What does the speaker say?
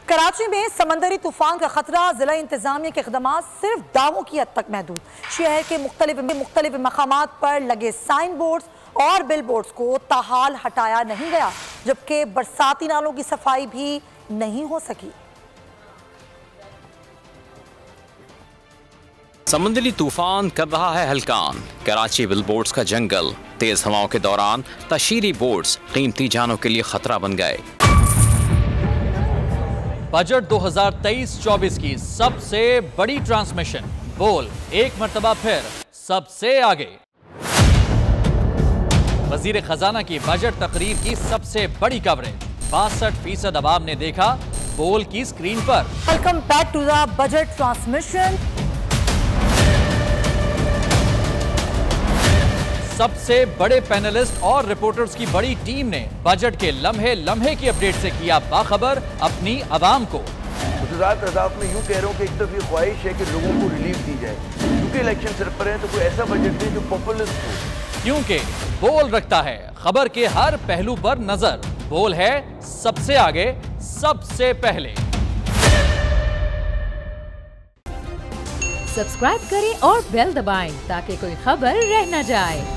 कराची में समंदरी तूफान का खतरा, जिला इंतजामिया के इक़दामात सिर्फ दावों की हद तक महदूद। शहर के मुख्तलिफ मकामात पर लगे साइन बोर्ड्स और बिल बोर्ड्स को ताहाल हटाया नहीं गया, जबकि बरसाती नालों की सफाई भी नहीं हो सकी। समंदरी तूफान कर रहा है हलकान। कराची बिल बोर्ड्स का जंगल, तेज हवाओं के दौरान तशीरी बोर्ड्स कीमती जानों के लिए खतरा बन गए। बजट 2023-24 की सबसे बड़ी ट्रांसमिशन, बोल एक मर्तबा फिर सबसे आगे। वजीर खजाना की बजट तकरीर की सबसे बड़ी कवरेज, 62% अवाम ने देखा बोल की स्क्रीन पर। Welcome back to the budget transmission. सबसे बड़े पैनलिस्ट और रिपोर्टर्स की बड़ी टीम ने बजट के लम्हे लम्हे की अपडेट से किया बाखबर अपनी आवाम को। मैं यूं कह रहा हूं कि एक तरफ ये ख्वाहिश है कि लोगों को रिलीफ दी जाए, क्योंकि इलेक्शन सर पर है, तो कोई ऐसा बजट दे जो पॉपुलिस्ट हो। क्योंकि बोल रखता है खबर के हर पहलू पर नजर, बोल है सबसे आगे सबसे पहले। सब्सक्राइब करें और बेल दबाएं ताकि कोई खबर रह न जाए।